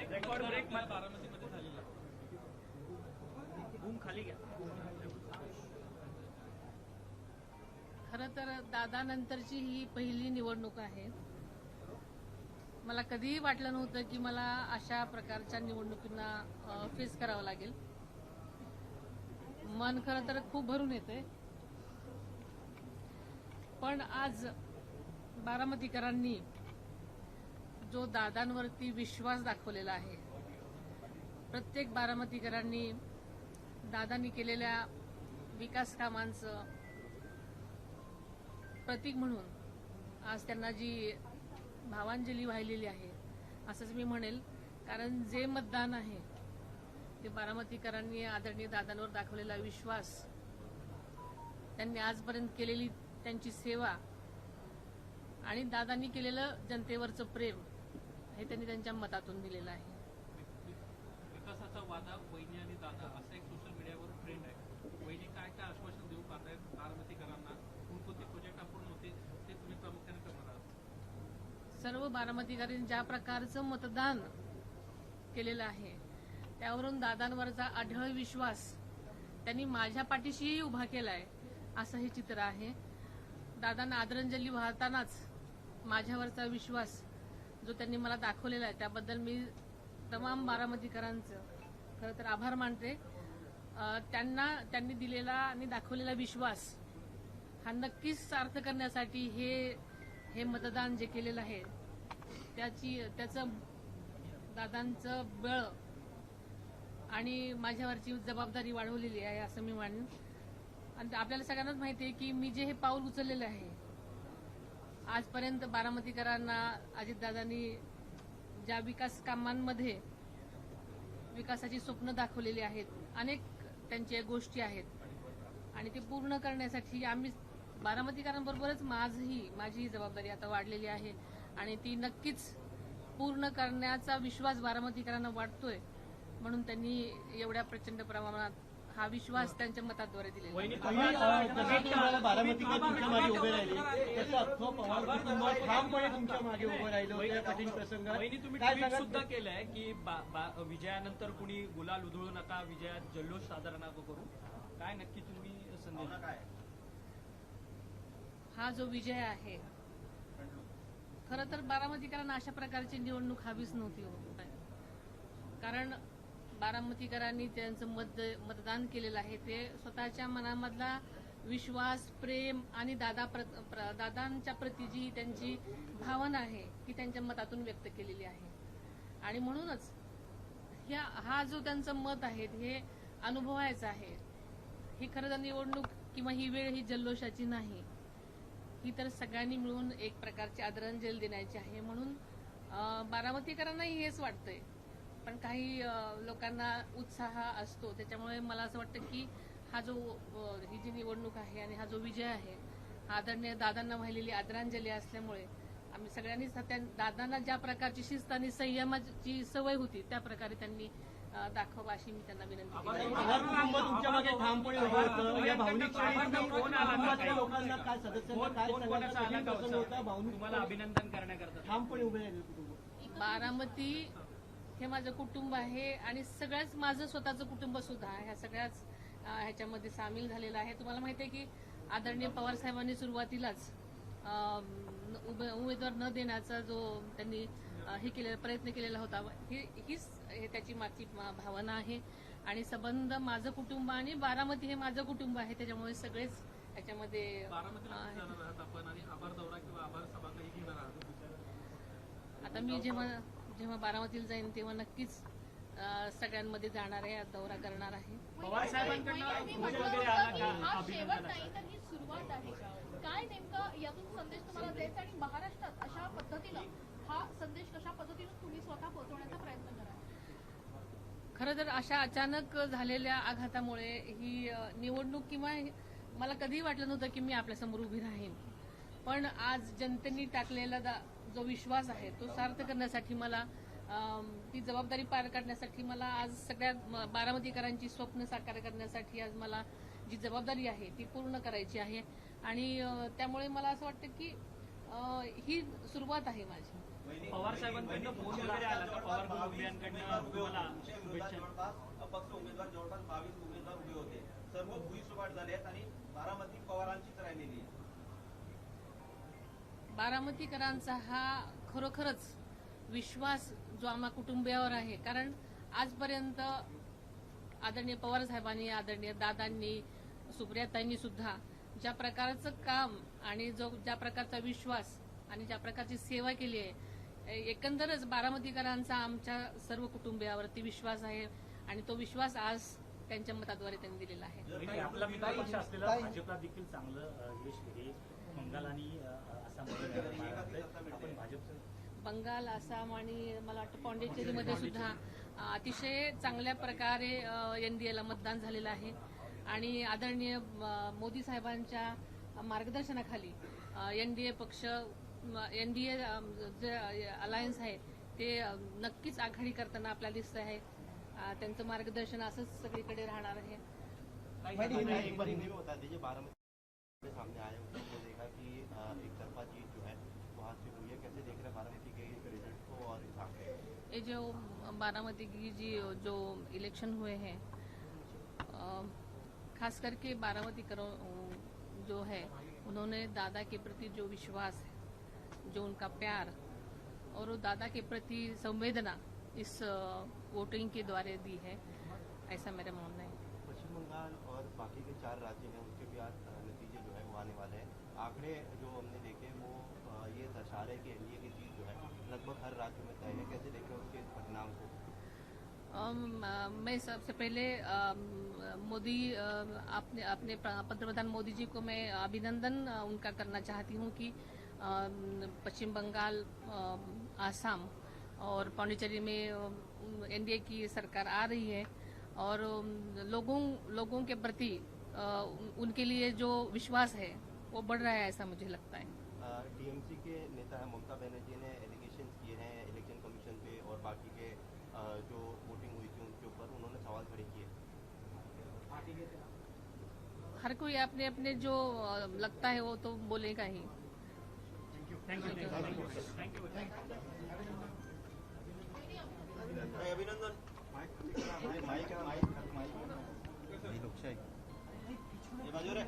Record break बारामतीमध्ये झालेला boom खाली घ्या. खरं तर दादानंतरची ही पहिली निवडणूक आहे. मला कधीही वाटलं नव्हतं की मला अशा प्रकारच्या निवडणुकींना फेस करावं लागेल. मन खरं तर खूप भरून येतंय. पण आज बारामतीकरांनी जो दादांवरती विश्वास दाखवलेला आहे, प्रत्येक बारामतीकरांनी दादांनी केलेल्या विकास कामांचं प्रतीक म्हणून आज त्यांना जी भावांजली वाहिलेली आहे असंच मी म्हणेल. कारण जे मतदान आहे ते बारामतीकरांनी आदरणीय दादांवर दाखवलेला विश्वास, त्यांनी आजपर्यंत केलेली त्यांची सेवा आणि दादांनी केलेलं जनतेवरचं प्रेम हे त्यांनी त्यांच्या मतातून दिलेलं आहे. विकासाचा वादा वहिनी आणि दादा असा एक सोशल मीडियावर ट्रेंड आहे. वहिनी काय काय आश्वासन देऊ पाहतायत बारामतीकरांना? कोणकोणते प्रोजेक्ट अपूर्ण होते ते तुम्ही प्रामुख्याने करणार आहात? सर्व बारामतीकरांनी ज्या प्रकारचं मतदान केलेलं आहे त्यावरून दादांवरचा अढळ विश्वास त्यांनी माझ्या पाठीशीही उभा केलाय असं हे चित्र आहे. दादांना आदरांजली वाहतानाच माझ्यावरचा विश्वास जो त्यांनी मला दाखवलेला आहे त्याबद्दल मी तमाम बारामतीकरांचं खरं तर आभार मानते. त्यांनी दिलेला आणि दाखवलेला विश्वास हा नक्कीच सार्थ करण्यासाठी हे मतदान जे केलेलं आहे त्याचं दादांचं बळ आणि माझ्यावरची जबाबदारी वाढवलेली आहे असं मी मानेन. आणि आपल्याला सगळ्यांनाच माहिती आहे की मी जे हे पाऊल उचललेलं आहे आजपर्यंत बारामतीकरांना अजितदादांनी ज्या विकास कामांमध्ये विकासाची स्वप्न दाखवलेली आहेत, अनेक त्यांच्या गोष्टी आहेत आणि ते पूर्ण करण्यासाठी आम्ही बारामतीकरांबरोबरच माझी जबाबदारी आता वाढलेली आहे आणि ती नक्कीच पूर्ण करण्याचा विश्वास बारामतीकरांना वाटतोय. म्हणून त्यांनी एवढ्या प्रचंड प्रमाणात हा विश्वास त्यांच्या मताद्वारे दिलेला बारामतीकर तुमच्या मागे उभे राहिले त्याचं अख्खं पवार कुटुंब ठामपणे तुमच्या मागे उभं राहिलं या कठीण प्रसंगात. वहिनी तुम्ही ट्विट सुद्धा केलंय की विजयानंतर कुणी गुलाल उधळू नका, विजयात जल्लोष साजरा नका करू. काय नक्की तुम्ही संदेश काय? हा जो विजय आहे खरं तर बारामतीकरांना अशा प्रकारची निवडणूक हवीच नव्हती होत. कारण बारामतीकरांनी त्यांचं मतदान केलेलं आहे ते स्वतःच्या मनामधला विश्वास, प्रेम आणि दादांच्या प्रती जी त्यांची भावना आहे ती त्यांच्या मतातून व्यक्त केलेली आहे. आणि म्हणूनच हा जो त्यांचं मत आहे हे अनुभवायचं आहे. ही खरं तर निवडणूक किंवा ही वेळ ही जल्लोषाची नाही, ही तर सगळ्यांनी मिळून एक प्रकारची आदरांजली देण्याची आहे. म्हणून बारामतीकरांनाही हेच वाटतंय. पण काही लोकांना उत्साह असतो, त्याच्यामुळे मला असं वाटतं की ही जी निवडणूक आहे आणि हा जो विजय आहे हा आदरणीय दादांना वाहिलेली आदरांजली असल्यामुळे आम्ही सगळ्यांनी दादांना ज्या प्रकारची शिस्त आणि संयमाची सवय होती त्या प्रकारे त्यांनी दाखवा अशी मी त्यांना विनंती केली. पवार कुटुंब तुमच्या मागे ठामपणे उभं होतं. या भावनिक कुटुंबातल्या लोकांना काय सदस्यांना काय सांगायचं होता? भावनिक तुम्हाला अभिनंदन करण्याकरता ठामपणे उभे राहिले कुटुंब. बारामती हे माझं कुटुंब आहे आणि सगळ्याच माझं स्वतःचं कुटुंब सुद्धा ह्या सगळ्याच ह्याच्यामध्ये सामील झालेलं आहे. तुम्हाला माहिती आहे की आदरणीय पवार साहेबांनी सुरुवातीलाच उमेदवार न देण्याचा जो त्यांनी प्रयत्न केलेला होता, हीच त्याची माझी भावना आहे. आणि संबंध माझं कुटुंब आणि बारामती हे माझं कुटुंब आहे, त्याच्यामुळे सगळेच याच्यामध्ये आता मी जेव्हा बारामतीला जाईन तेव्हा नक्कीच सगळ्यांमध्ये जाणार आहे, दौरा करणार आहे. पवार साहेबांकडनं हा शेवट नाही तर ही सुरुवात आहे. काय नेमकं यातून संदेश तुम्हाला द्यायचा आणि महाराष्ट्रात अशा पद्धतीनं हा संदेश कशा पद्धतीनं तुम्ही स्वतः पोहोचवण्याचा प्रयत्न कराल? खरं तर अशा अचानक झालेल्या आघातामुळे ही निवडणूक किंवा मला कधीही वाटलं नव्हतं की मी आपल्यासमोर उभी राहीन. पण आज जनतेने टाकलेला जो विश्वास आहे तो सार्थ करण्यासाठी मला ती जबाबदारी पार काढण्यासाठी मला आज सगळ्या बारामतीकरांची स्वप्न साकार करण्यासाठी आज मला जी जबाबदारी आहे ती पूर्ण करायची आहे. आणि त्यामुळे मला असं वाटतं की ही सुरुवात आहे माझी. पवार साहेबांकडनं फोन वगैरे आला का पवार कुटुंबियांकडनं तुम्हाला शुभेच्छा? जवळपास अपक्ष उमेदवार जवळपास 22 उमेदवार उभे होते. सर्व भुईसपाट झाले आहेत आणि बारामती पवारांचीच राहिलेली आहे. बारामतीकरांचा हा खरोखरच विश्वास जो आम्हा कुटुंबियावर आहे. कारण आजपर्यंत आदरणीय पवार साहेबांनी, आदरणीय दादांनी, सुप्रियाताईंनी सुद्धा ज्या प्रकारचं काम आणि ज्या प्रकारचा विश्वास आणि ज्या प्रकारची सेवा केली आहे, एकंदरच बारामतीकरांचा आमच्या सर्व कुटुंबियावरती विश्वास आहे आणि तो विश्वास आज त्यांच्या मताद्वारे त्यांनी दिलेला आहे. आपला मित्रपक्ष असलेला भाजपला देखील चांगलं यश हे बंगाल आणि आसाममध्ये आपण भाजपचं बंगाल, आसाम आणि मला वाटतं पॉंडिचेरीमध्ये सुद्धा अतिशय चांगल्या प्रकारे एनडीएला मतदान झालेलं आहे आणि आदरणीय मोदी साहेबांच्या मार्गदर्शनाखाली एनडीए पक्ष, एनडीए जे अलायन्स आहे ते नक्कीच आघाडी करताना आपल्याला दिसत आहे. त्यांचं मार्गदर्शन असंच सगळीकडे राहणार आहे. एक बार हिंदी में बता दीजिए, बारामती के सामने आए उसने देखा कि एक तरफा जीत जो है वहाँ से हुई है, कैसे देख रहे हैं बारामती के रिजल्ट को और इस आंकड़े? ये जो बारामती की जो इलेक्शन हुए हैं, खास करके बारामती जो है उन्होंने दादा के प्रति जो विश्वास है, जो उनका प्यार और वो दादा के प्रति संवेदना इस वोटिंग के द्वारा दी है, ऐसा मेरा मानना है. पश्चिम बंगाल और बाकी के 4 राज्य हैं उनके भी आज नतीजे जो है वो आने वाले हैं. आंकड़े जो हमने देखे वो ये दर्शा रहे हैं कि एनडीए की जीत जो है लगभग हर राज्य में तय है. कैसे देख रहे हैं उसके परिणाम को? मैं सबसे पहले मोदी अपने पंतप्रधान मोदी जी को मैं अभिनंदन उनका करना चाहती हूँ कि पश्चिम बंगाल, आसाम और पौंडीचेरी में एनडीए की सरकार आ रही है और लोगों के प्रति उनके लिए जो विश्वास है वो बढ़ रहा है, ऐसा मुझे लगता है. टीएमसी के नेता है ममता बनर्जी ने एलिगेशन किए हैं इलेक्शन कमीशन पे और बाकी के जो वोटिंग हुई थी उनके ऊपर उन्होंने सवाल खड़े किए. हर कोई अपने अपने जो लगता है वो तो बोलेगा ही. थँक्यू. अभिनंदन. लोकशाही हे बाजूवर आहे.